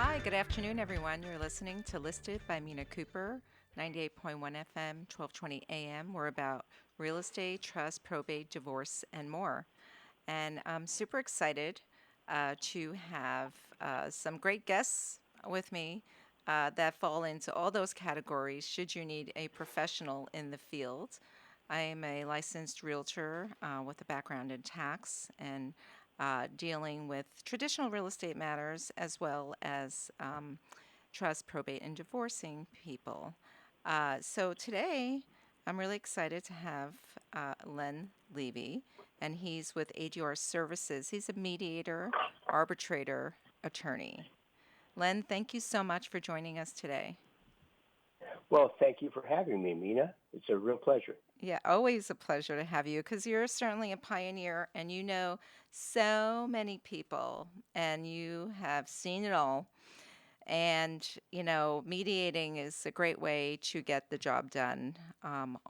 Hi, good afternoon, everyone. You're listening to Listed by Mina Cooper, 98.1 FM, 1220 AM. We're about real estate, trust, probate, divorce, and more. And I'm super excited to have some great guests with me that fall into all those categories should you need a professional in the field. I am a licensed realtor with a background in tax and dealing with traditional real estate matters as well as trust, probate, and divorcing people. So today, I'm really excited to have Len Levy, and he's with ADR Services. He's a mediator, arbitrator, attorney. Len, thank you so much for joining us today. Well, thank you for having me, Mina. It's a real pleasure. Yeah, always a pleasure to have you because you're certainly a pioneer and you know so many people and you have seen it all. And, mediating is a great way to get the job done,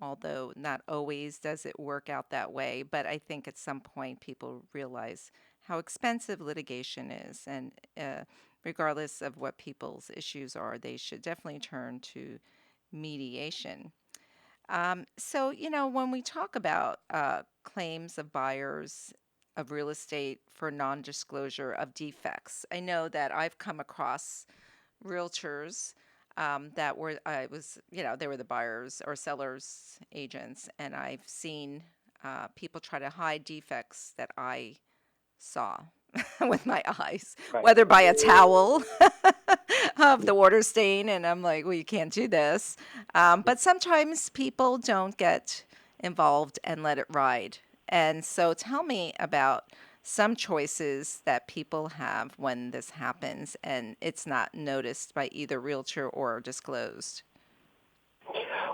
although not always does it work out that way. But I think at some point people realize how expensive litigation is. And regardless of what people's issues are, they should definitely turn to mediation. When we talk about claims of buyers of real estate for non disclosure of defects, I know that I've come across realtors that were they were the buyers or sellers agents, and I've seen people try to hide defects that I saw with my eyes, Right. whether by a towel of the water stain, and I'm like, well, you can't do this. But sometimes people don't get involved and let it ride. And so tell me about some choices that people have when this happens and it's not noticed by either realtor or disclosed.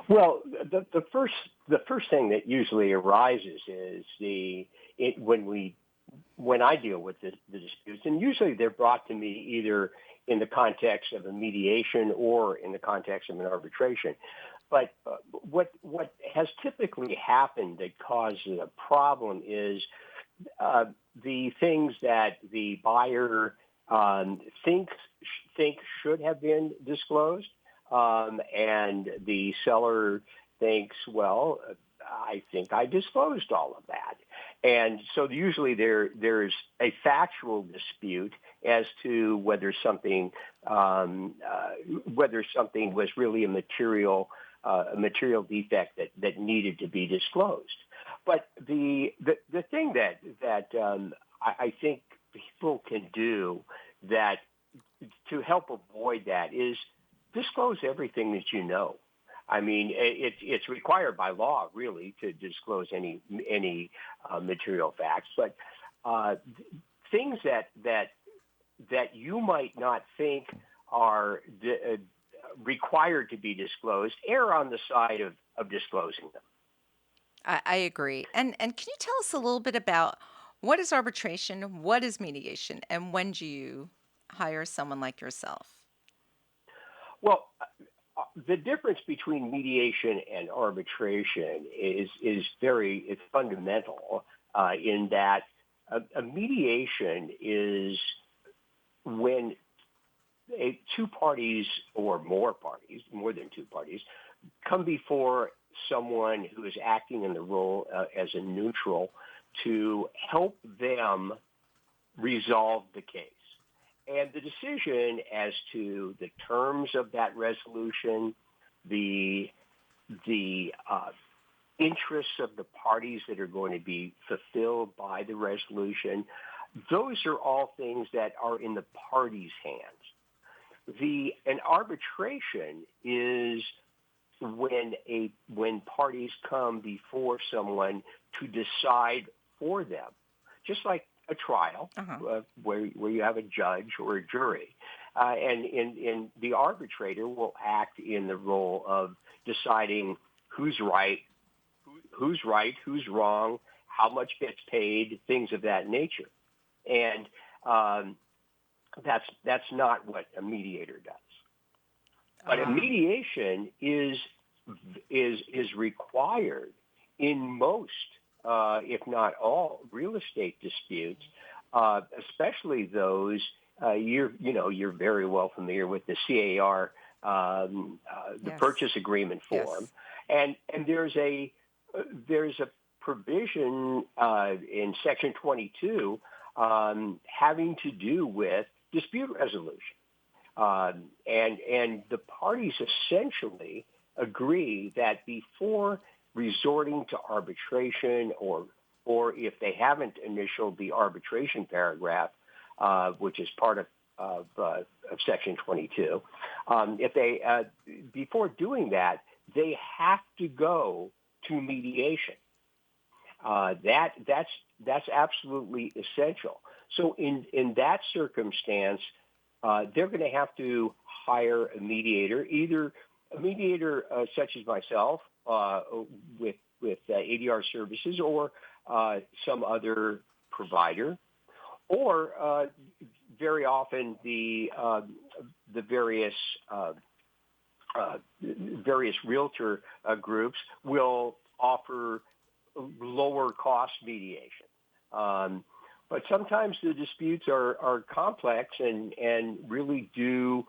Well, the first thing that usually arises is when I deal with the disputes, and usually they're brought to me either in the context of a mediation or in the context of an arbitration. But what has typically happened that causes a problem is uh, the things that the buyer thinks think should have been disclosed, and the seller thinks, well, I think I disclosed all of that. And so usually there's a factual dispute as to whether something was really a material defect that needed to be disclosed. But the thing that I think people can do that to help avoid that is disclose everything that you know. I mean, it's required by law, really, to disclose any material facts. But uh, things that you might not think are required to be disclosed, err on the side of disclosing them. I agree. And can you tell us a little bit about what is arbitration, what is mediation, and when do you hire someone like yourself? Well, the difference between mediation and arbitration it's fundamental in that a mediation is when two parties or more than two parties, come before someone who is acting in the role as a neutral to help them resolve the case. And the decision as to the terms of that resolution, the the interests of the parties that are going to be fulfilled by the resolution, those are all things that are in the parties' hands. An arbitration is when parties come before someone to decide for them, just like a trial Uh-huh. where you have a judge or a jury, and in the arbitrator will act in the role of deciding who's right, who's wrong, how much gets paid, things of that nature, and that's not what a mediator does. But a Um, mediation is required in most, if not all, real estate disputes, especially those you're very well familiar with the CAR, the Yes. purchase agreement form, Yes. and there's a provision in Section 22 having to do with dispute resolution, and the parties essentially agree that before resorting to arbitration, or if they haven't initialed the arbitration paragraph, which is part of Section 22, if they before doing that, they have to go to mediation. That's absolutely essential. So in that circumstance, they're going to have to hire a mediator, either a mediator such as myself with ADR services, or some other provider, or very often the various realtor groups will offer lower cost mediation. But sometimes the disputes are complex and really do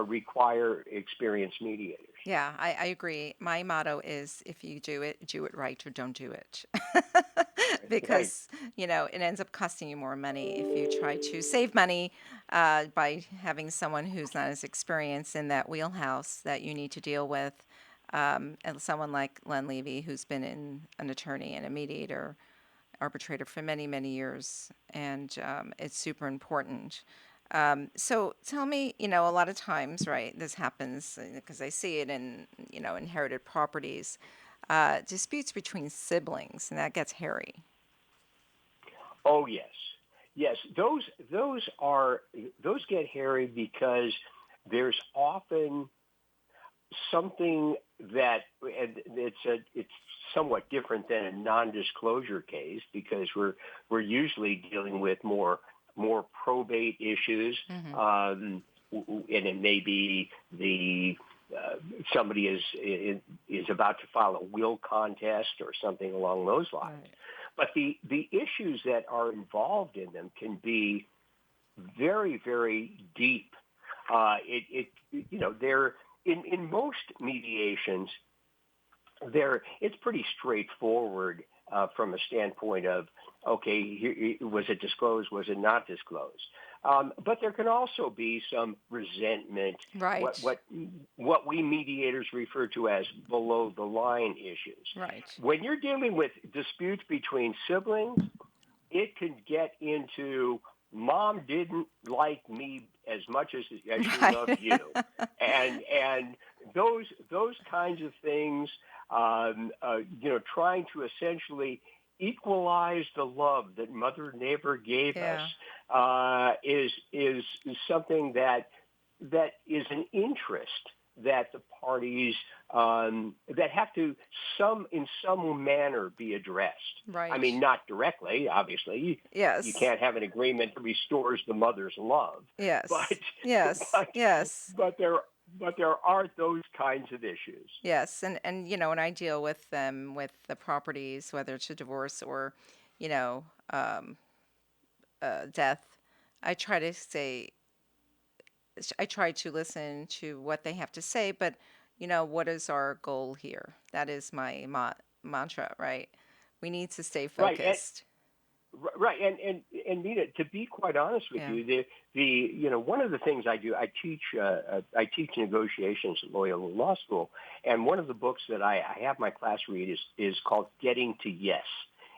require experienced mediators. Yeah, I agree. My motto is if you do it right or don't do it. Right. Because, it ends up costing you more money if you try to save money by having someone who's not as experienced in that wheelhouse that you need to deal with. And someone like Len Levy, who's been an attorney and a mediator, arbitrator for many, many years. And it's super important. So tell me, a lot of times, right, this happens because I see it in, inherited properties, disputes between siblings, and that gets hairy. Oh yes, yes. Those get hairy because there's often something that, and it's somewhat different than a non-disclosure case, because we're usually dealing with more probate issues, and it may be somebody is about to file a will contest or something along those lines. Right. But the issues that are involved in them can be very, very deep. They're in most mediations, it's pretty straightforward from a standpoint of, okay, was it disclosed? Was it not disclosed? But there can also be some resentment, Right. what we mediators refer to as below the line issues. Right. When you're dealing with disputes between siblings, it can get into mom didn't like me as much as she Right. loved you, and those kinds of things. Trying to essentially equalize the love that Mother Nature gave us is something that is an interest that the parties that have to in some manner be addressed. Right. I mean, not directly, obviously. Yes. You can't have an agreement that restores the mother's love. Yes. But Yes. Yes. but there are those kinds of issues. Yes, and when I deal with them with the properties, whether it's a divorce or, you know, um, death, I try to say, I try to listen to what they have to say, but what is our goal here? That is my mantra, right? We need to stay Right. focused. Right, and Mina, to be quite honest with Yeah. you, the one of the things I do, I teach negotiations at Loyola Law School, and one of the books that I have my class read is called Getting to Yes.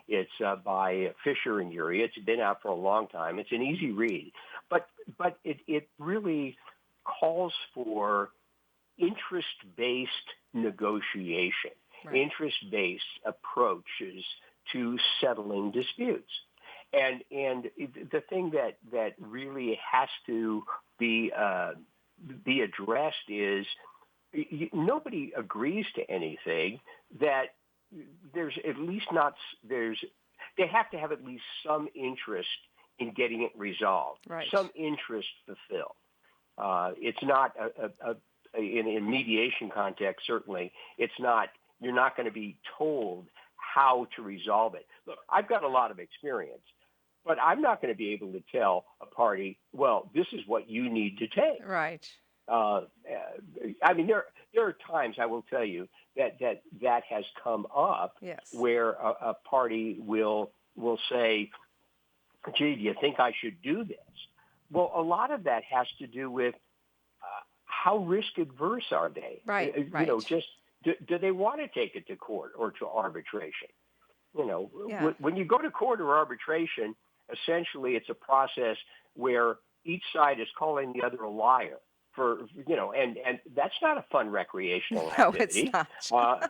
It's by Fisher and Urey. It's been out for a long time. It's an easy read, but it really calls for interest-based negotiation, Right. interest-based approaches to settling disputes. And the thing that really has to be addressed is nobody agrees to anything that they have to have at least some interest in getting it resolved, Right. some interest fulfilled. It's not in mediation context, certainly, it's not, you're not going to be told how to resolve it. Look, I've got a lot of experience. but I'm not going to be able to tell a party, well, this is what you need to take. Right. Uh, I mean, there are times I will tell you that has come up Yes. where a party will say, "Gee, do you think I should do this?" Well, a lot of that has to do with how risk adverse are they? Right. Right. Just do they want to take it to court or to arbitration? Yeah. When you go to court or arbitration, essentially it's a process where each side is calling the other a liar and that's not a fun recreational No, it's activity. not. Uh,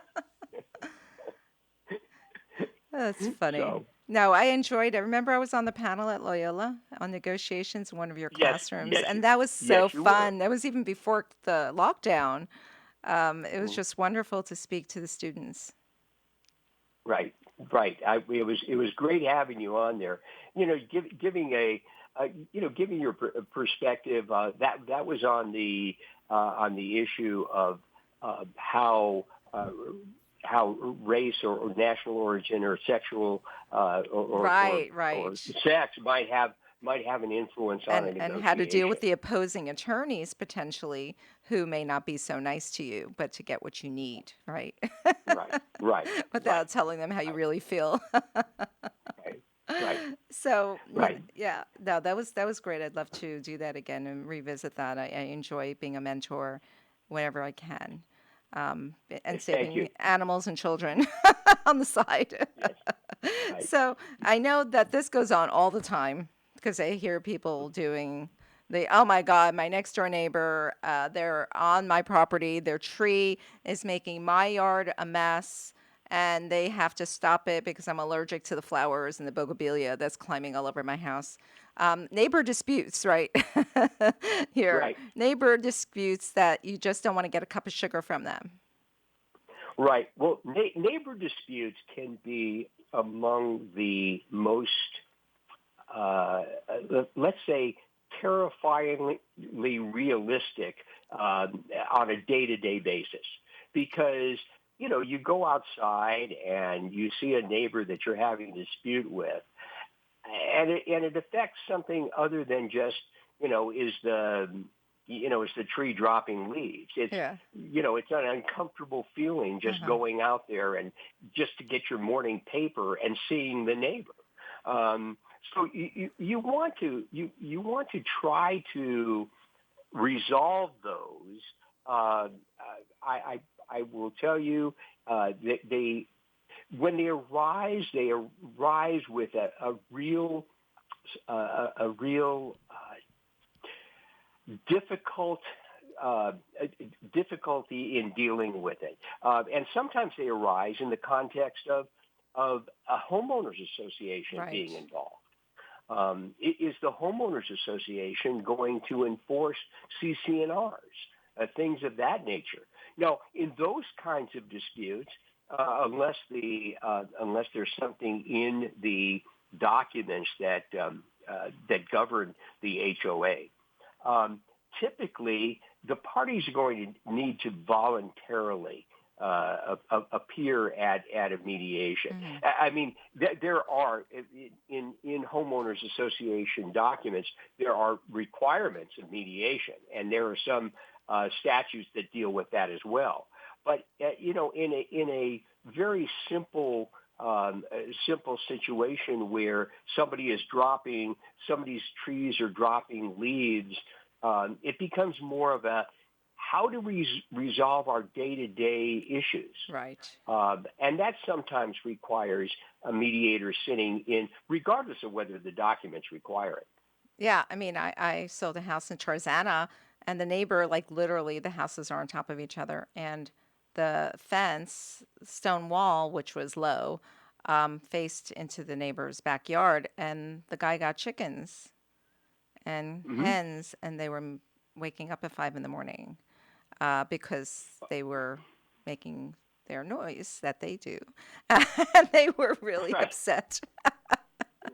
That's funny. so No, I enjoyed it. Remember, I was on the panel at Loyola on negotiations in one of your yes, classrooms, and that was yes, so you were. fun. That was even before the lockdown. It was Mm, just wonderful to speak to the students. right, right. It was great having you on there. Giving giving your perspective. That was on the issue of how how race or national origin or sexual Right, or right. sex might have an influence on a And how to deal with negotiation. the opposing attorneys potentially who may not be so nice to you, but to get what you need, right? Right, right, right, Without telling them how you right, really feel. right, right, So, right. yeah, no, that was great. I'd love to do that again and revisit that. I enjoy being a mentor whenever I can, and Thank you. saving animals and children on the side. Yes, right. So I know that this goes on all the time because I hear people doing oh my God, my next door neighbor, they're on my property. Their tree is making my yard a mess, and they have to stop it because I'm allergic to the flowers and the bougainvillea that's climbing all over my house. Neighbor disputes, right? Here, Right. neighbor disputes that you just don't want to get a cup of sugar from them. Right. Well, neighbor disputes can be among the most, uh, let's say, terrifyingly realistic on a day-to-day basis, because you go outside and you see a neighbor that you're having a dispute with, and it affects something other than just is the tree dropping leaves. Yeah. It's an uncomfortable feeling just Uh-huh. going out there and just to get your morning paper and seeing the neighbor. So you want to try to resolve those. I will tell you that when they arise with a real difficult uh, difficulty in dealing with it, and sometimes they arise in the context of a homeowners association Right. being involved. Is the homeowners association going to enforce CCNRs, things of that nature? Now, in those kinds of disputes, unless there's something in the documents that govern the HOA, typically the parties are going to need to voluntarily appear at a mediation. Hmm. I mean, there are in homeowners association documents, there are requirements of mediation, and there are some statutes that deal with that as well. But in a very simple situation where somebody's trees are dropping leaves, it becomes more of a how do we resolve our day-to-day issues? Right. And that sometimes requires a mediator sitting in, regardless of whether the documents require it. Yeah, I mean, I sold a house in Tarzana, and the neighbor, like literally, the houses are on top of each other, and the fence, stone wall, which was low, faced into the neighbor's backyard, and the guy got chickens and Hmm. hens, and they were waking up at 5 in the morning because they were making their noise that they do, and they were really Right, upset.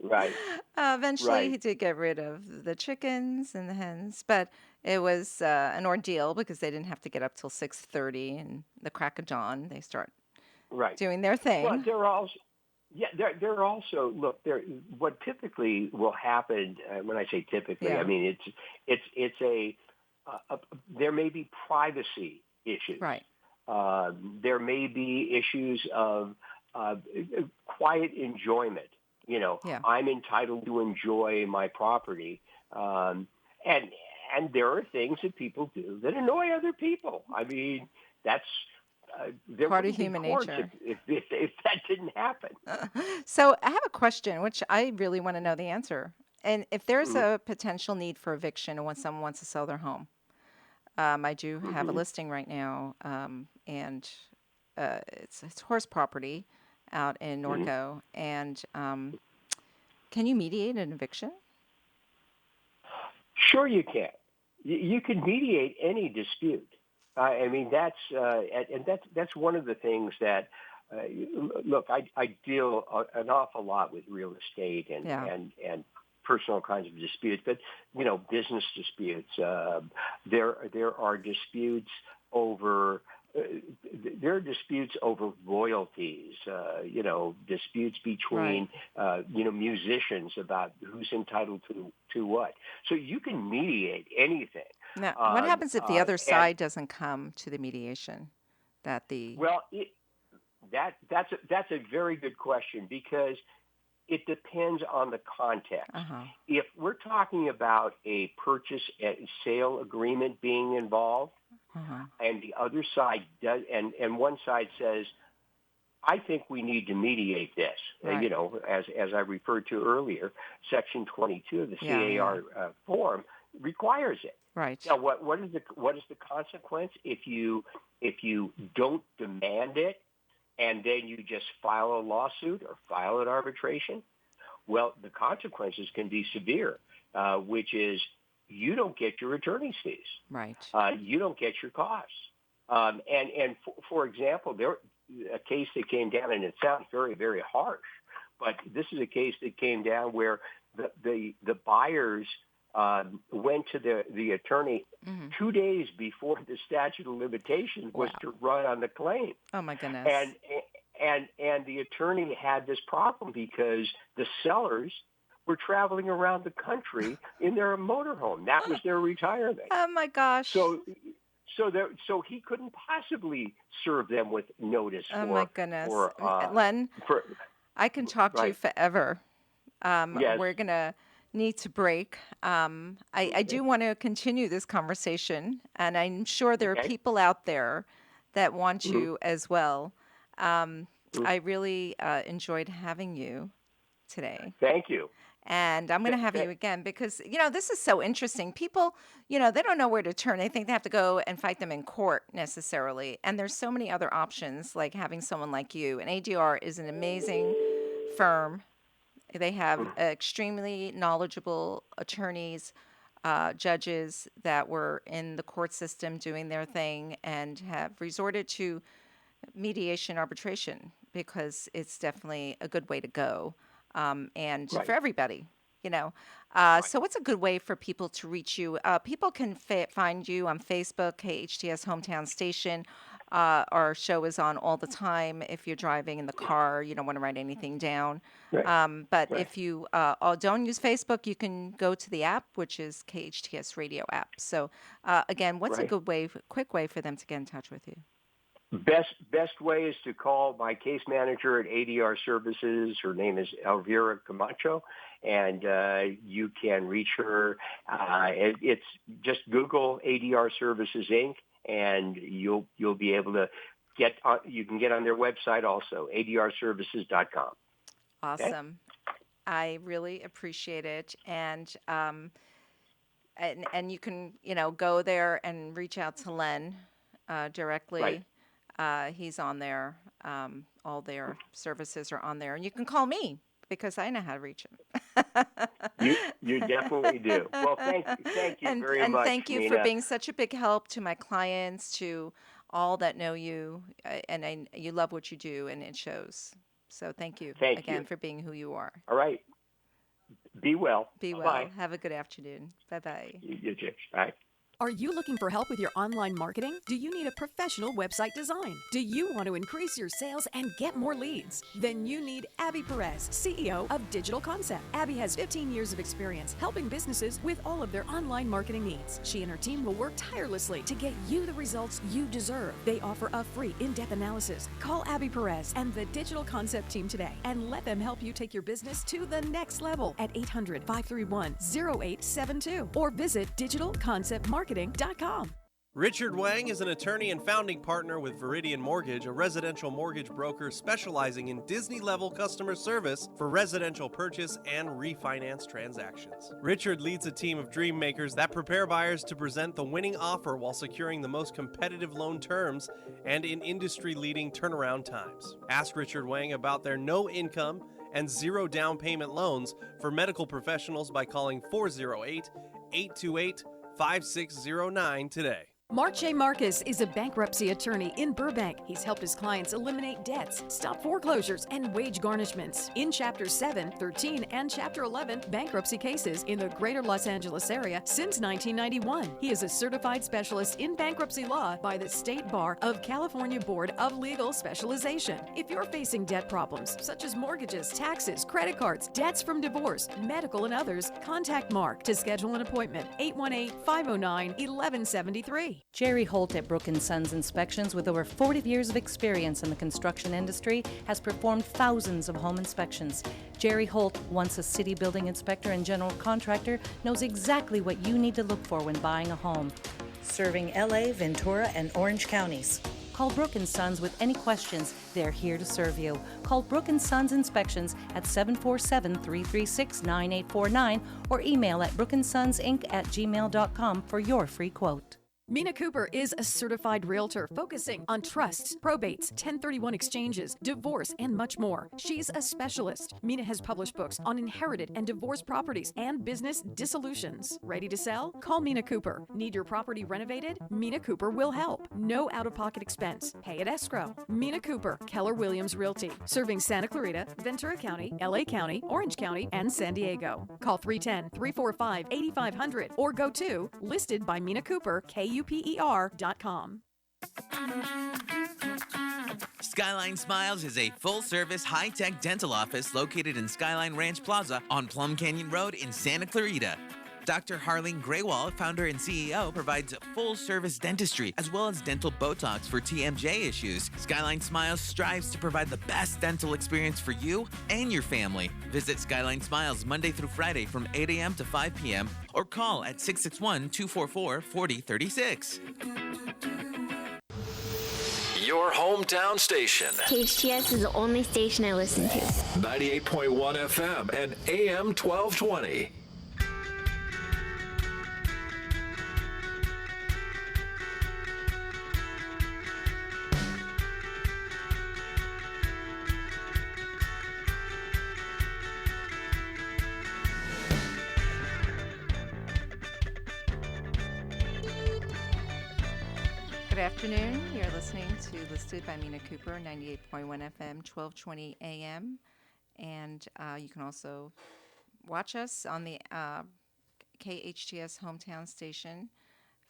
right, Eventually, right, he did get rid of the chickens and the hens, but it was an ordeal because they didn't have to get up till 6:30 and the crack of dawn. They start right. doing their Well, thing. Yeah, there are also look there. What typically will happen when I say typically, I Yeah. mean it's a there may be privacy issues. Right. There may be issues of uh, quiet enjoyment. You know, Yeah. I'm entitled to enjoy my property, and there are things that people do that annoy other people. I mean, that's there Part of wouldn't be human courts nature. if that didn't happen. So I have a question, which I really want to know the answer. And if there's Mm-hmm. a potential need for eviction when someone wants to sell their home, I do have a Mm-hmm. listing right now, and it's horse property out in Mm-hmm. Norco. And can you mediate an eviction? Sure, you can. You can mediate any dispute. I mean, that's one of the things that. Uh, Look, I deal an awful lot with real estate Yeah. and personal kinds of disputes, but business disputes. There are disputes over. Uh, there are disputes over royalties. Disputes Right. between musicians about who's entitled to what. So you can mediate anything. Now, what Um, happens if the uh, other and side doesn't come to the mediation? That the well, that's a very good question because it depends on the context. uh-huh. If we're talking about a purchase and sale agreement being involved, Uh-huh. and the other side does, and one side says, I think we need to mediate this. Right. As I referred to earlier, Section 22 of the Yeah, yeah. CAR form requires it. Right. Now, what is the consequence if you don't demand it and then you just file a lawsuit or file an arbitration? Well, the consequences can be severe, which is you don't get your attorney's fees. Right. You don't get your costs. For example, a case that came down, and it sounds very, very harsh, but this is a case that came down where the buyers went to the attorney Hmm. 2 days before the statute of limitations was Wow. to run on the claim, Oh my goodness. and the attorney had this problem because the sellers were traveling around the country in their motorhome. That was their retirement. Oh my gosh. So so he couldn't possibly serve them with notice Oh my goodness. Len, for I can talk to you right. forever. Yes. We're going to need to break. I Okay. do want to continue this conversation, and I'm sure there are Okay. people out there that want Hmm. to as well. Um, Hmm. I really enjoyed having you today. Thank you. And I'm going to Th- have you th- again because, this is so interesting. People, they don't know where to turn. They think they have to go and fight them in court necessarily. And there's so many other options, like having someone like you. And ADR is an amazing firm. They have extremely knowledgeable attorneys, judges that were in the court system doing their thing and have resorted to mediation arbitration because it's definitely a good way to go, and for right. everybody, you know. Right. So, what's a good way for people to reach you? People can find you on Facebook, KHTS Hometown Station. Our show is on all the time. If you're driving in the car, you don't want to write anything down. Right. But Right. if you don't use Facebook, you can go to the app, which is KHTS Radio app. So, again, what's a Right. good way, quick way for them to get in touch with you? Best way is to call my case manager at ADR Services. Her name is Elvira Camacho, and you can reach her. It's just Google ADR Services Inc. and you'll be able to get on. You can get on their website also, adrservices.com. Okay. Awesome. I really appreciate it. And you can, go there and reach out to Len Right. directly. He's on there. All their services are on there. And you can call me because I know how to reach him. You definitely do. Well, thank you and very and much, thank you for Mina. being such a big help to my clients, to all that know you, you love what you do, and it shows. So thank you Thank again you. for being who you are. All right. Be well. Be Bye bye. well. Have a good afternoon. Bye bye. You too. Bye. Are you looking for help with your online marketing? Do you need a professional website design? Do you want to increase your sales and get more leads? Then you need Abby Perez, CEO of Digital Concept. Abby has 15 years of experience helping businesses with all of their online marketing needs. She and her team will work tirelessly to get you the results you deserve. They offer a free in-depth analysis. Call Abby Perez and the Digital Concept team today and let them help you take your business to the next level at 800-531-0872 or visit digitalconceptmarketing.com. Richard Wang is an attorney and founding partner with Viridian Mortgage, a residential mortgage broker specializing in Disney-level customer service for residential purchase and refinance transactions. Richard leads a team of dream makers that prepare buyers to present the winning offer while securing the most competitive loan terms and in industry-leading turnaround times. Ask Richard Wang about their no-income and zero down payment loans for medical professionals by calling 408-828-5609 today. Mark J. Marcus is a bankruptcy attorney in Burbank. He's helped his clients eliminate debts, stop foreclosures, and wage garnishments in Chapter 7, 13, and Chapter 11 bankruptcy cases in the greater Los Angeles area since 1991. He is a certified specialist in bankruptcy law by the State Bar of California Board of Legal Specialization. If you're facing debt problems such as mortgages, taxes, credit cards, debts from divorce, medical, and others, contact Mark to schedule an appointment. 818-509-1173. Jerry Holt at Brook & Sons Inspections, with over 40 years of experience in the construction industry, has performed thousands of home inspections. Jerry Holt, once a city building inspector and general contractor, knows exactly what you need to look for when buying a home. Serving LA, Ventura, and Orange counties. Call Brook & Sons with any questions. They're here to serve you. Call Brook & Sons Inspections at 747-336-9849 or email at brookandsonsinc@gmail.com for your free quote. Mina Kuper is a certified realtor focusing on trusts, probates, 1031 exchanges, divorce, and much more. She's a specialist. Mina has published books on inherited and divorced properties and business dissolutions. Ready to sell? Call Mina Kuper. Need your property renovated? Mina Kuper will help. No out-of-pocket expense. Pay at escrow. Mina Kuper, Keller Williams Realty, serving Santa Clarita, Ventura County, LA County, Orange County, and San Diego. Call 310-345-8500 or go to Listed by Mina Cooper, KUPER.com. Skyline Smiles is a full-service, high-tech dental office located in Skyline Ranch Plaza on Plum Canyon Road in Santa Clarita. Dr. Harleen Graywall, founder and CEO, provides full-service dentistry as well as dental Botox for TMJ issues. Skyline Smiles strives to provide the best dental experience for you and your family. Visit Skyline Smiles Monday through Friday from 8 a.m. to 5 p.m. or call at 661-244-4036. Your hometown station. KHTS is the only station I listen to. 98.1 FM and AM 1220. Good afternoon. You're listening to Listed by Mina Cooper, 98.1 FM, 1220 AM. And you can also watch us on the KHTS Hometown Station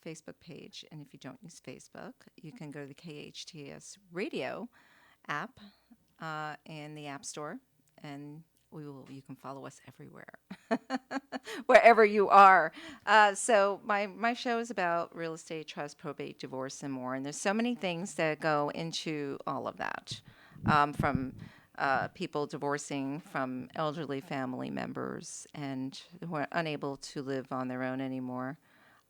Facebook page. And if you don't use Facebook, you can go to the KHTS Radio app in the App Store, and you can follow us everywhere, wherever you are. So my show is about real estate, trust, probate, divorce, and more. And there's so many things that go into all of that, from people divorcing from elderly family members and who are unable to live on their own anymore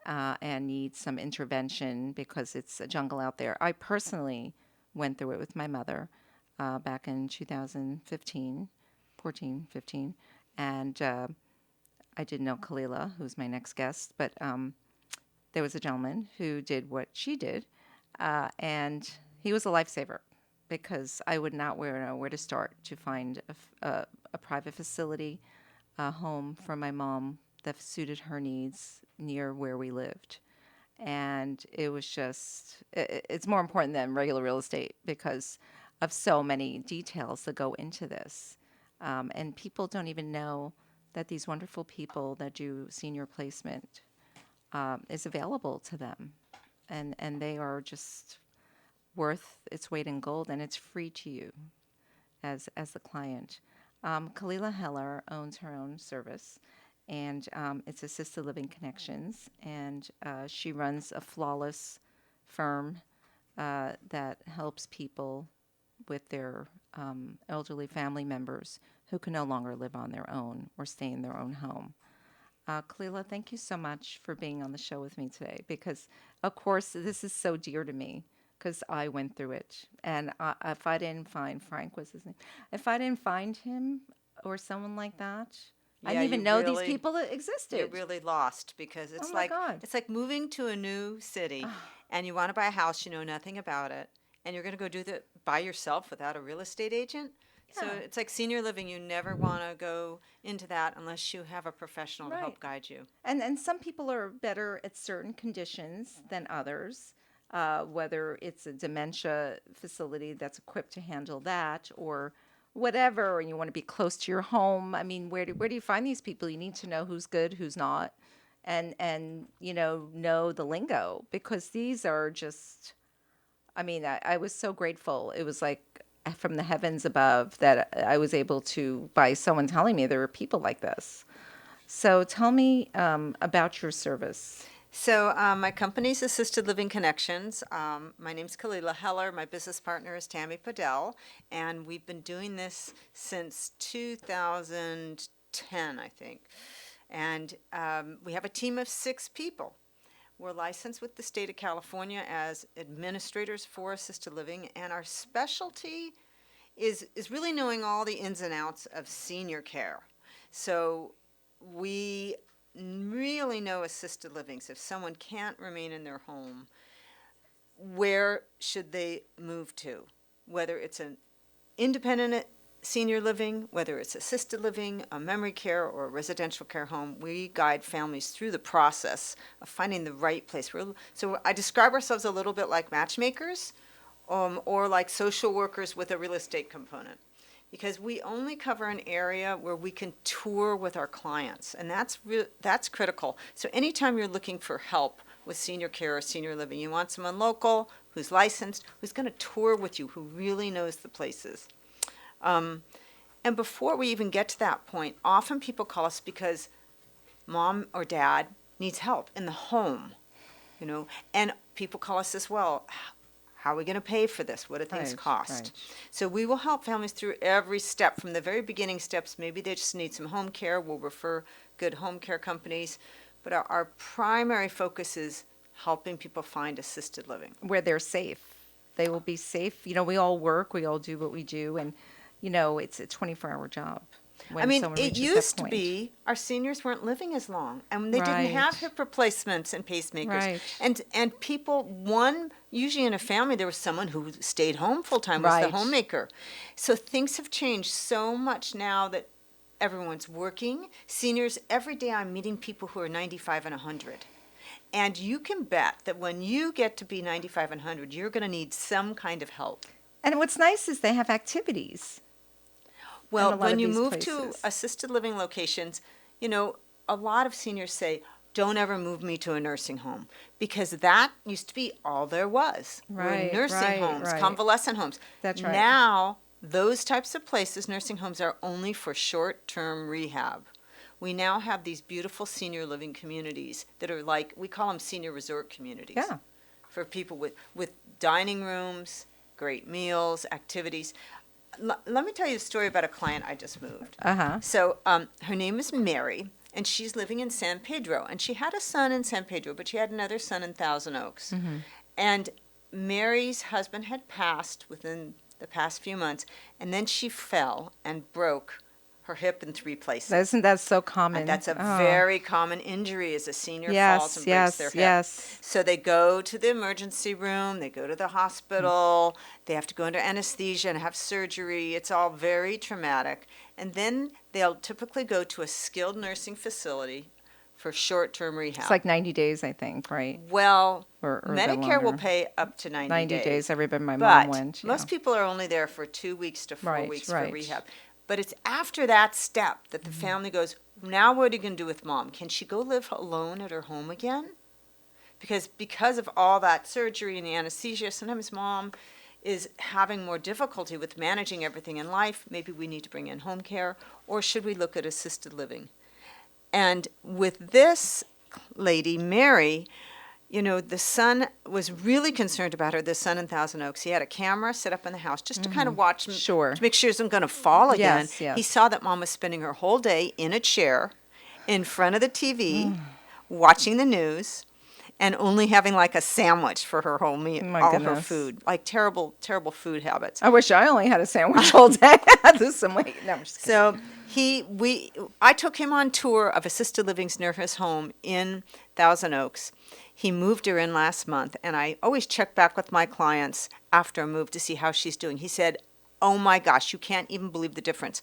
and need some intervention because it's a jungle out there. I personally went through it with my mother back in 2015. 15, and I didn't know Kalila, who's my next guest, but there was a gentleman who did what she did, and he was a lifesaver because I would not know where to start to find a private facility, a home for my mom that suited her needs near where we lived. And it was just, it's more important than regular real estate because of so many details that go into this. And people don't even know that these wonderful people that do senior placement is available to them, and they are just worth its weight in gold, and it's free to you as the client. Kalila Heller owns her own service, and it's Assisted Living Connections, and she runs a flawless firm that helps people with their elderly family members who can no longer live on their own or stay in their own home. Kalila, thank you so much for being on the show with me today because, of course, this is so dear to me because I went through it. And if I didn't find Frank, was his name? If I didn't find him or someone like that, I Yeah, didn't even you know these really- people existed. You're really lost because it's Oh my like God. it's like moving to a new city and you want to buy a house, you know nothing about it, and you're going to go do that by yourself without a real estate agent. So Yeah. it's like senior living. You never want to go into that unless you have a professional to help Right. guide you. And some people are better at certain conditions than others, whether it's a dementia facility that's equipped to handle that or whatever, or you want to be close to your home. I mean, where do you find these people? You need to know who's good, who's not, and know the lingo because these are just. I mean, I was so grateful. It was like from the heavens above that I was able to, by someone telling me there were people like this. So tell me about your service. So my company's Assisted Living Connections. My name's Kelila Heller. My business partner is Tammy Padell, and we've been doing this since 2010, I think. And we have a team of 6 people. We're licensed with the state of California as administrators for assisted living, and our specialty is really knowing all the ins and outs of senior care. So we really know assisted living. So if someone can't remain in their home, where should they move to? Whether it's an independent senior living, whether it's assisted living, a memory care, or a residential care home, we guide families through the process of finding the right place. So I describe ourselves a little bit like matchmakers or like social workers with a real estate component. Because we only cover an area where we can tour with our clients, and that's critical. So anytime you're looking for help with senior care or senior living, you want someone local, who's licensed, who's going to tour with you, who really knows the places. And before we even get to that point, often people call us because mom or dad needs help in the home, and people call us as well. How are we going to pay for this? What do things cost? Right. So we will help families through every step from the very beginning steps. Maybe they just need some home care. We'll refer good home care companies. But our primary focus is helping people find assisted living. Where they're safe. They will be safe. We all work. We all do what we do. And, it's a 24-hour job. When someone It reaches that used to point. be our seniors weren't living as long, and they didn't have Right. hip replacements and pacemakers. Right. And people, usually in a family, there was someone who stayed home full time, was the Right. homemaker. So things have changed so much now that everyone's working. Seniors, every day I'm meeting people who are 95 and 100. And you can bet that when you get to be 95 and 100, you're going to need some kind of help. And what's nice is they have activities. Well, in a lot when of you these move to places. assisted living locations, a lot of seniors say, don't ever move me to a nursing home, because that used to be all there was. Right, Were nursing right, homes, right. convalescent homes. That's right. Now, those types of places, nursing homes, are only for short-term rehab. We now have these beautiful senior living communities that are like, we call them senior resort communities. Yeah. For people with dining rooms, great meals, activities. Let me tell you a story about a client I just moved. Uh-huh. So her name is Mary, and she's living in San Pedro. And she had a son in San Pedro, but she had another son in Thousand Oaks. Mm-hmm. And Mary's husband had passed within the past few months, and then she fell and broke her hip in 3 places. Isn't that so common? And that's a Oh. very common injury as a senior Yes, falls and breaks yes, their hip. yes. So they go to the emergency room, they go to the hospital, they have to go under anesthesia and have surgery. It's all very traumatic. And then they'll typically go to a skilled nursing facility for short-term rehab. It's like 90 days, I think, right? Well, Or a bit Medicare will longer. pay up to 90 90 days. days. I remember my But mom went. most yeah. people are only there for 2 weeks to 4 Right, weeks right. for rehab. But it's after that step that the family goes, now what are you going to do with mom? Can she go live alone at her home again? because of all that surgery and the anesthesia, sometimes mom is having more difficulty with managing everything in life. Maybe we need to bring in home care, or should we look at assisted living? And with this lady, Mary, the son was really concerned about her, the son in Thousand Oaks. He had a camera set up in the house just to kind of watch him, Sure. to make sure he wasn't going to fall again. Yes, yes. He saw that mom was spending her whole day in a chair in front of the TV, watching the news, and only having like a sandwich for her whole meal, My all her goodness. food, like terrible, terrible food habits. I wish I only had a sandwich all day. Lose some weight. No, I'm just kidding. So I took him on tour of assisted livings near his home in Thousand Oaks. He moved her in last month, and I always check back with my clients after a move to see how she's doing. He said, "Oh my gosh, you can't even believe the difference.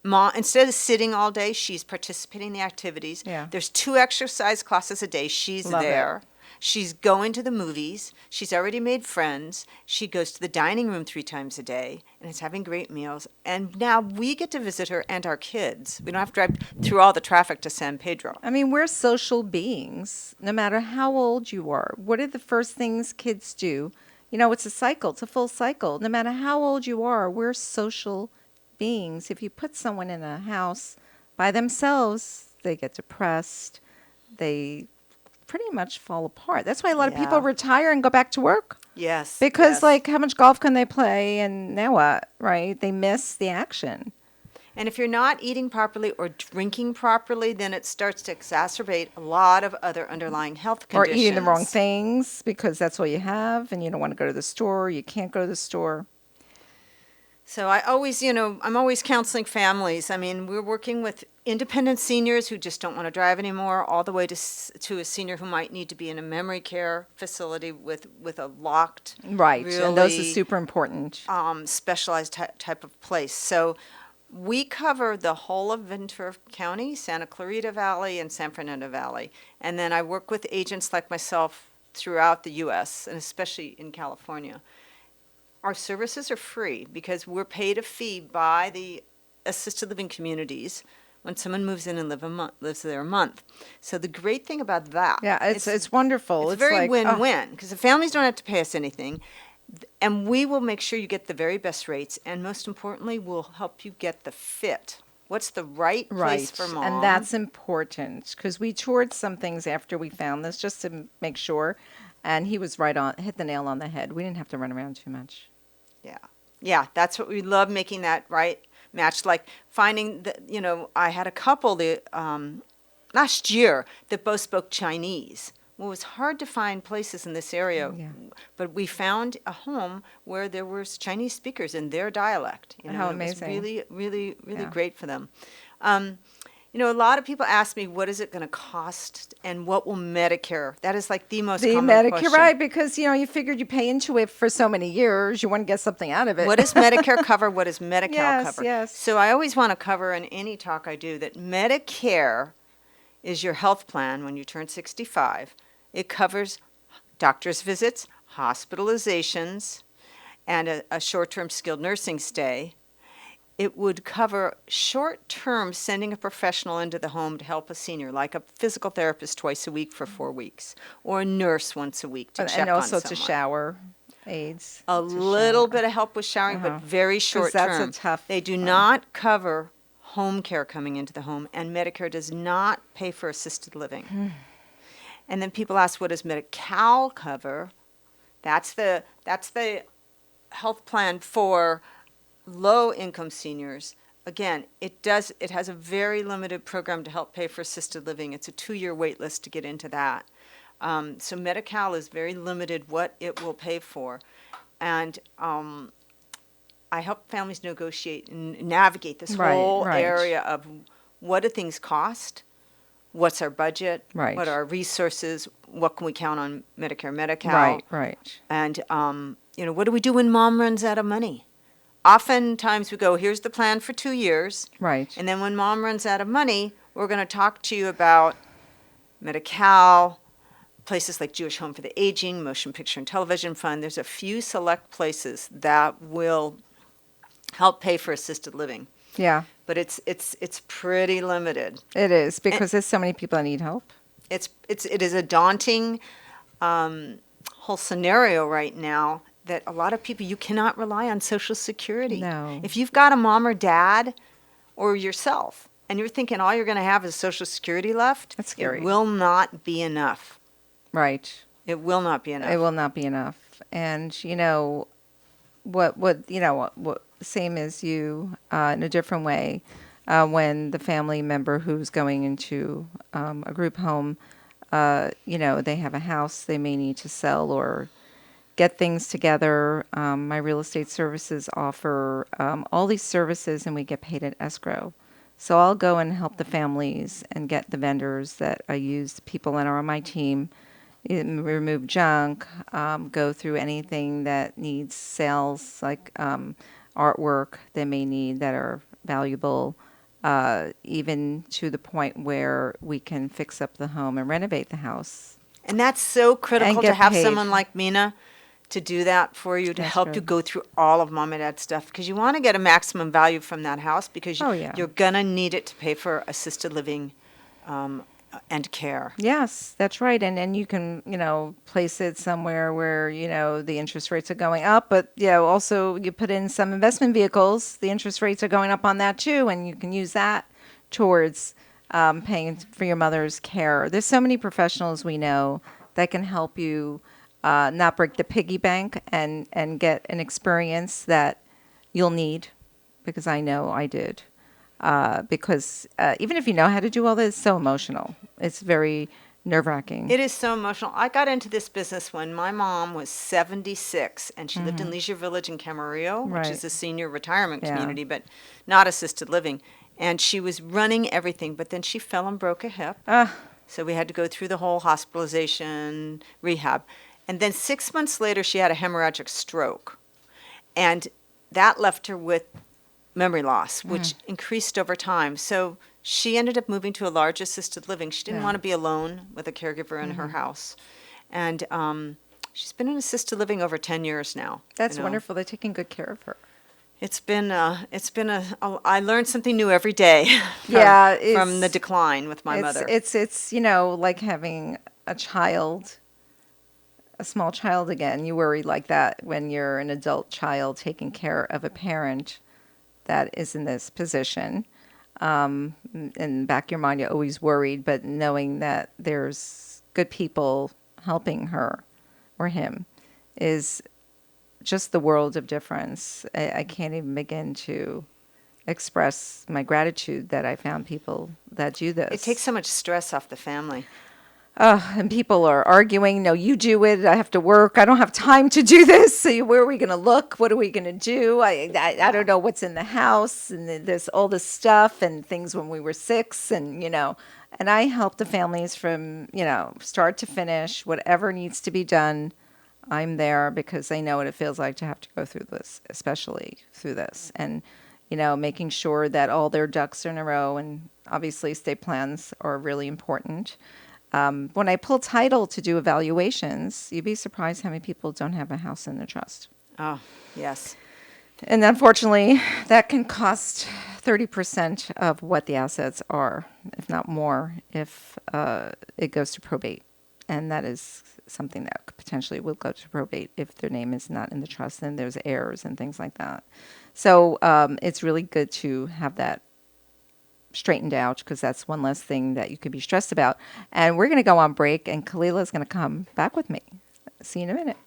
Mom, instead of sitting all day, she's participating in the activities. Yeah. There's 2 exercise classes a day. She's Love it. there. She's going to the movies. She's already made friends. She goes to the dining room 3 times a day and is having great meals. And now we get to visit her and our kids. We don't have to drive through all the traffic to San Pedro. I mean, we're social beings, no matter how old you are. What are the first things kids do? It's a cycle. It's a full cycle. No matter how old you are, we're social beings. If you put someone in a house by themselves, they get depressed. They pretty much fall apart. That's why a lot of people Yeah. retire and go back to work. Yes. Because, yes. like, how much golf can they play? And now what, right? They miss the action. And if you're not eating properly or drinking properly, then it starts to exacerbate a lot of other underlying health Or conditions. eating the wrong things because that's all you have and you don't want to go to the store. You can't go to the store. So I always, I'm always counseling families. I mean, we're working with independent seniors who just don't want to drive anymore, all the way to a senior who might need to be in a memory care facility with a locked, Right. And those are really, super important. specialized type of place. So we cover the whole of Ventura County, Santa Clarita Valley, and San Fernando Valley. And then I work with agents like myself throughout the U.S., and especially in California. Our services are free because we're paid a fee by the assisted living communities when someone moves in and lives there a month. So the great thing about that, Yeah, it's wonderful. it's very like, oh, win-win because the families don't have to pay us anything, and we will make sure you get the very best rates, and most importantly, we'll help you get the fit. What's the right place right. for mom? And that's important because we toured some things after we found this just to make sure. And he was hit the nail on the head. We didn't have to run around too much. Yeah, that's what we love, making that right match. Like finding that, I had a couple last year that both spoke Chinese. Well, it was hard to find places in this area, Yeah. but we found a home where there was Chinese speakers in their dialect. How and it was amazing. really, really, really Yeah. great for them. A lot of people ask me, what is it going to cost and what will Medicare? That is like the most The common Medicare, question. right? Because, you figured you pay into it for so many years. You want to get something out of it. What does Medicare cover? What does Medi-Cal Yes, cover? yes. So I always want to cover in any talk I do that Medicare is your health plan when you turn 65. It covers doctor's visits, hospitalizations, and a short-term skilled nursing stay. It would cover short-term sending a professional into the home to help a senior, like a physical therapist twice a week for 4 weeks, or a nurse once a week to check and also on to someone. shower aids. A little bit of help with showering, but very short that's a term. tough They do one. not cover home care coming into the home, and Medicare does not pay for assisted living. And then people ask, what does Medi-Cal cover? That's the health plan for low-income seniors. Again, it has a very limited program to help pay for assisted living. It's a 2-year wait list to get into that. So Medi-Cal is very limited what it will pay for. And I help families negotiate and navigate this Right, whole right. area of what do things cost, what's our budget, Right. what are our resources, what can we count on Medicare, Medi-Cal, Right. and what do we do when mom runs out of money? Oftentimes we go, here's the plan for 2 years, Right. and then when mom runs out of money, we're going to talk to you about Medi-Cal, places like Jewish Home for the Aging, Motion Picture and Television Fund. There's a few select places that will help pay for assisted living, Yeah, but it's pretty limited. it is because there's so many people that need help. It is a daunting whole scenario right now that a lot of people, you cannot rely on Social Security. No. If you've got a mom or dad or yourself, and you're thinking all you're going to have is Social Security left, That's scary. it will not be enough. Right. It will not be enough. It will not be enough. And what same as you in a different way, when the family member who's going into a group home, they have a house they may need to sell or get things together. My real estate services offer all these services, and we get paid at escrow. So I'll go and help the families and get the vendors that I use, people that are on my team, remove junk, go through anything that needs sales, like artwork they may need that are valuable, even to the point where we can fix up the home and renovate the house. And that's so critical to get have paid. someone like Mina to do that for you, to That's help true. you go through all of mom and dad's stuff, because you want to get a maximum value from that house, because Oh, yeah. you're going to need it to pay for assisted living and care. Yes, that's right. And you can, place it somewhere where, the interest rates are going up. But, also you put in some investment vehicles, the interest rates are going up on that too. And you can use that towards paying for your mother's care. There's so many professionals we know that can help you not break the piggy bank and get an experience that you'll need, because I know I did. Because even if you know how to do all this, it's so emotional. It's very nerve-wracking. It is so emotional. I got into this business when my mom was 76, and she lived in Leisure Village in Camarillo, which Right. is a senior retirement Yeah. community, but not assisted living. And she was running everything, but then she fell and broke a hip. So we had to go through the whole hospitalization, rehab. And then 6 months later, she had a hemorrhagic stroke. And that left her with memory loss, which increased over time. So she ended up moving to a large assisted living. She didn't want to be alone with a caregiver in her house. And she's been in assisted living over 10 years now. That's wonderful. They're taking good care of her. I learned something new every day from the decline with my mother. It's like having a child, a small child again. You worry like that when you're an adult child taking care of a parent that is in this position. In the back of your mind, you're always worried, but knowing that there's good people helping her or him is just the world of difference. I can't even begin to express my gratitude that I found people that do this. It takes so much stress off the family. And people are arguing, no, you do it. I have to work. I don't have time to do this. So where are we going to look? What are we going to do? I don't know what's in the house. And there's all this stuff and things when we were 6. And, and I help the families from, start to finish, whatever needs to be done. I'm there because I know what it feels like to have to go through this, especially through this. And, making sure that all their ducks are in a row. And obviously estate plans are really important. When I pull title to do evaluations, you'd be surprised how many people don't have a house in the trust. Oh, yes. And unfortunately, that can cost 30% of what the assets are, if not more, if it goes to probate. And that is something that potentially will go to probate if their name is not in the trust and there's heirs and things like that. So it's really good to have that straightened out, because that's one less thing that you could be stressed about. And we're going to go on break, and Kelila is going to come back with me. See you in a minute.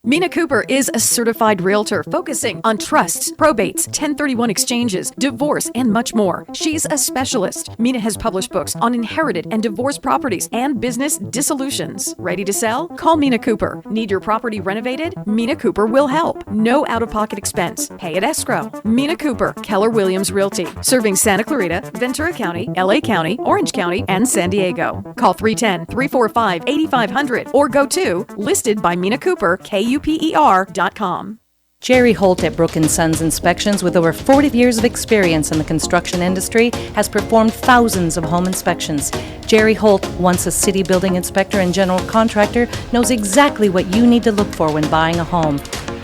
Mina Kuper is a certified realtor focusing on trusts, probates, 1031 exchanges, divorce, and much more. She's a specialist. Mina has published books on inherited and divorced properties and business dissolutions. Ready to sell? Call Mina Kuper. Need your property renovated? Mina Kuper will help. No out-of-pocket expense. Pay at escrow. Mina Kuper, Keller Williams Realty, serving Santa Clarita, Ventura County, LA County, Orange County, and San Diego. Call 310-345-8500 or go to Listed by Mina Cooper, KUPER.com. Jerry Holt at Brook & Sons Inspections, with over 40 years of experience in the construction industry, has performed thousands of home inspections. Jerry Holt, once a city building inspector and general contractor, knows exactly what you need to look for when buying a home.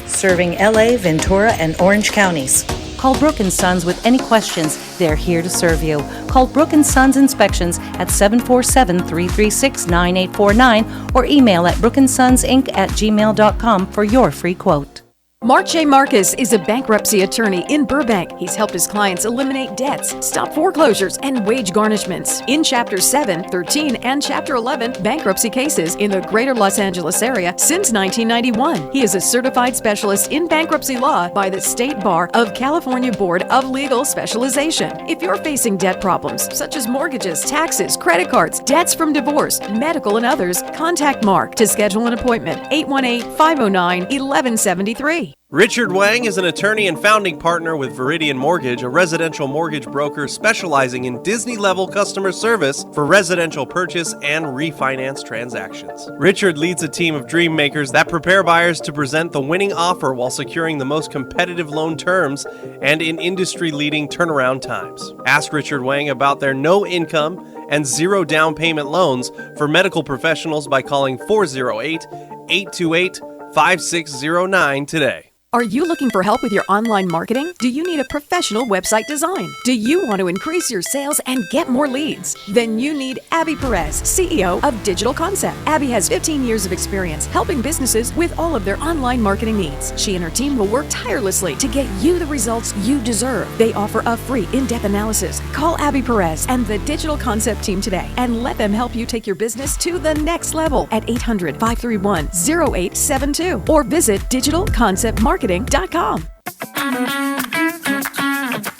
Serving LA, Ventura, and Orange counties. Call Brook & Sons with any questions. They're here to serve you. Call Brook & Sons Inspections at 747-336-9849 or email at brookandsonsinc@gmail.com for your free quote. Mark J. Marcus is a bankruptcy attorney in Burbank. He's helped his clients eliminate debts, stop foreclosures, and wage garnishments. In Chapter 7, 13, and Chapter 11 bankruptcy cases in the greater Los Angeles area since 1991. He is a certified specialist in bankruptcy law by the State Bar of California Board of Legal Specialization. If you're facing debt problems, such as mortgages, taxes, credit cards, debts from divorce, medical, and others, contact Mark to schedule an appointment. 818-509-1173. Richard Wang is an attorney and founding partner with Viridian Mortgage, a residential mortgage broker specializing in Disney-level customer service for residential purchase and refinance transactions. Richard leads a team of dream makers that prepare buyers to present the winning offer while securing the most competitive loan terms and in industry-leading turnaround times. Ask Richard Wang about their no-income and zero down payment loans for medical professionals by calling 408-828-5609 today. Are you looking for help with your online marketing? Do you need a professional website design? Do you want to increase your sales and get more leads? Then you need Abby Perez, CEO of Digital Concept. Abby has 15 years of experience helping businesses with all of their online marketing needs. She and her team will work tirelessly to get you the results you deserve. They offer a free in-depth analysis. Call Abby Perez and the Digital Concept team today and let them help you take your business to the next level at 800-531-0872 or visit digitalconceptmarketing.com.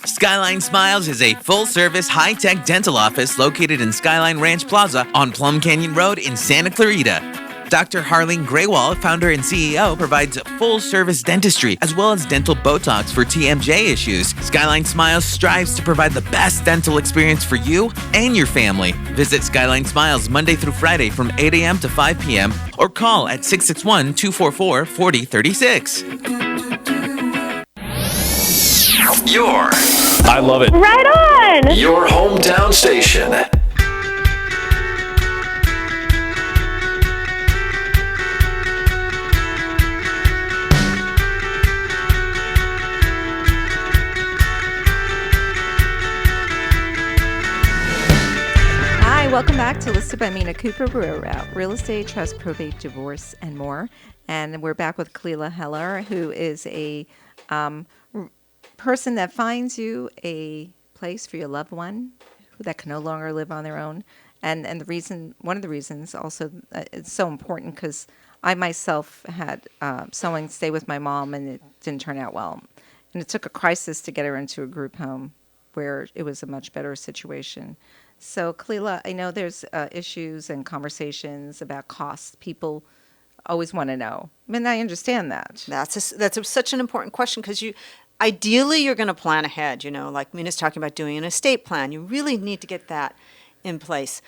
Skyline Smiles is a full-service, high-tech dental office located in Skyline Ranch Plaza on Plum Canyon Road in Santa Clarita. Dr. Harleen Graywall, founder and CEO, provides full-service dentistry as well as dental Botox for TMJ issues. Skyline Smiles strives to provide the best dental experience for you and your family. Visit Skyline Smiles Monday through Friday from 8 a.m. to 5 p.m. or call at 661-244-4036. I love it. Right on! Your hometown station. Hi, welcome back to Listed by Mina Cooper. We're about real estate, trust, probate, divorce, and more. And we're back with Kelila Heller, who is a person that finds you a place for your loved one that can no longer live on their own. And the reason, one of the reasons also it's so important because I myself had someone stay with my mom and it didn't turn out well. And it took a crisis to get her into a group home where it was a much better situation. So, Kelila, I know there's issues and conversations about costs. People always want to know. I mean, I understand that. That's such an important question because ideally you're going to plan ahead. You know, like Mina's talking about doing an estate plan. You really need to get that in place.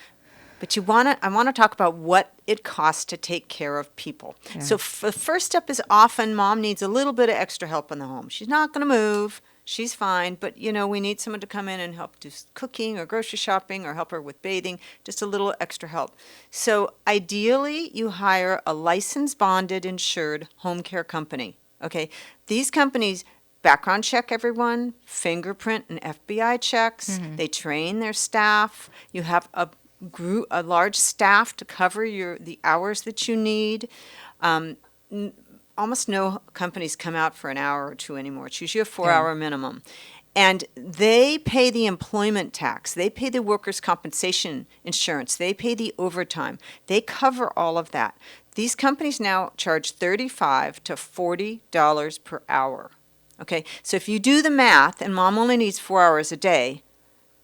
But I want to talk about what it costs to take care of people. Yeah. So the first step is often mom needs a little bit of extra help in the home. She's not going to move. She's fine, but, you know, we need someone to come in and help do cooking or grocery shopping or help her with bathing, just a little extra help. So ideally, you hire a licensed, bonded, insured home care company, okay? These companies background check everyone, fingerprint and FBI checks. Mm-hmm. They train their staff. You have a large staff to cover the hours that you need. Almost no companies come out for an hour or two anymore. It's usually a 4-hour minimum. And they pay the employment tax. They pay the workers' compensation insurance. They pay the overtime. They cover all of that. These companies now charge $35 to $40 per hour. Okay, so if you do the math, and mom only needs 4 hours a day,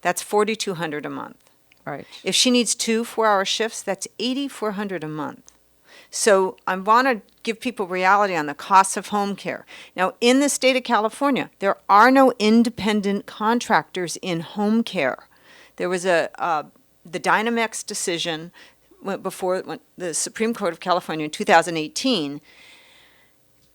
that's $4,200 a month. Right. If she needs 2 4-hour shifts, that's $8,400 a month. So I want to give people reality on the costs of home care. Now, in the state of California, there are no independent contractors in home care. There was the Dynamex decision before the Supreme Court of California in 2018.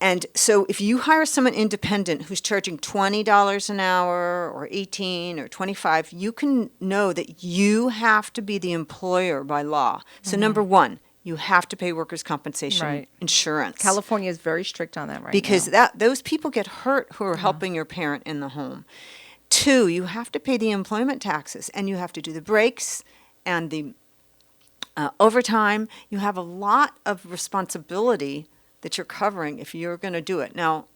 And so if you hire someone independent who's charging $20 an hour or $18 or $25, you can know that you have to be the employer by law. So number one, you have to pay workers' compensation Right. insurance. California is very strict on that right Because now. those people get hurt who are helping your parent in the home. 2, you have to pay the employment taxes, and you have to do the breaks and the overtime. You have a lot of responsibility that you're covering if you're going to do it. Now,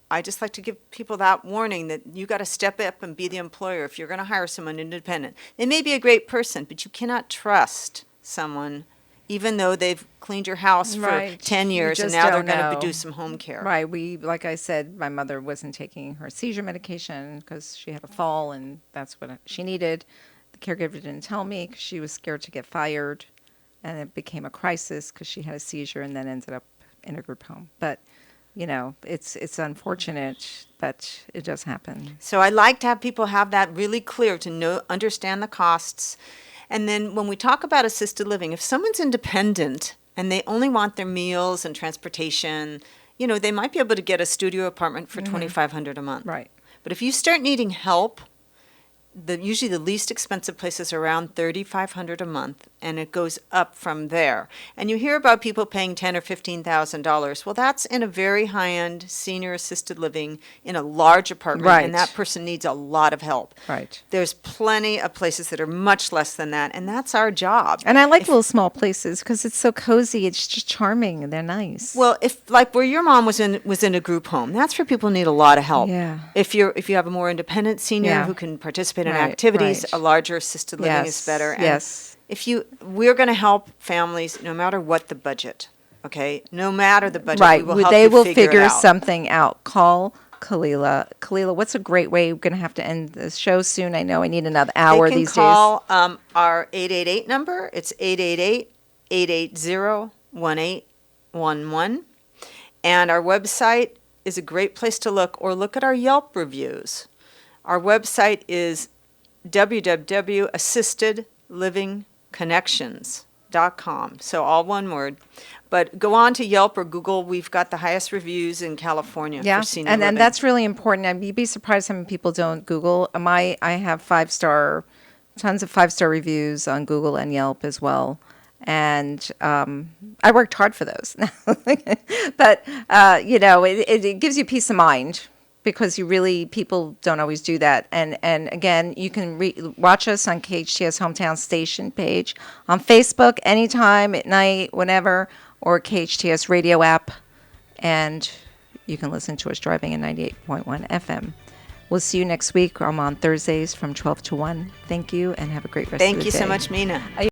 I just like to give people that warning that you got to step up and be the employer if you're going to hire someone independent. They may be a great person, but you cannot trust someone even though they've cleaned your house for Right. 10 You years and just now they're don't going to know. do some home care. Right. Like I said, my mother wasn't taking her seizure medication because she had a fall and that's what she needed. The caregiver didn't tell me because she was scared to get fired. And it became a crisis because she had a seizure and then ended up in a group home. But, it's unfortunate, but it does happen. So I like to have people have that really clear to understand the costs. And then when we talk about assisted living, if someone's independent and they only want their meals and transportation, they might be able to get a studio apartment for $2,500 a month. Right. But if you start needing help, usually the least expensive place is around $3,500 a month, and it goes up from there. And you hear about people paying $10,000 or $15,000. Well, that's in a very high-end senior assisted living in a large apartment, Right. and that person needs a lot of help. Right. There's plenty of places that are much less than that, and that's our job. And I like little small places because it's so cozy. It's just charming and they're nice. Well, if like where your mom was in a group home, that's where people need a lot of help. Yeah. If you have a more independent senior Yeah. who can participate in Right, activities, right. a larger assisted living is Yes, better. And yes. we're going to help families no matter what the budget. Okay, no matter the budget, Right. we will help They you will figure it figure out. something out. Call Kalila. Kalila, what's a great way? We're going to have to end the show soon. I know I need another hour They can these call our 888 number. It's 888-880-1811. And our website is a great place to look, or look at our Yelp reviews. Our website is www.assistedlivingconnections.com. So all one word. But go on to Yelp or Google. We've got the highest reviews in California Yeah, for senior and living. that's really important. You'd be surprised how many people don't Google. I have tons of 5-star reviews on Google and Yelp as well, and I worked hard for those. But it gives you peace of mind because people don't always do that. And again, you can watch us on KHTS Hometown Station page on Facebook anytime at night, whenever, or KHTS radio app, and you can listen to us driving at 98.1 FM. We'll see you next week. I'm on Thursdays from 12 to 1. Thank you, and have a great rest of the day. Thank you so much, Mina.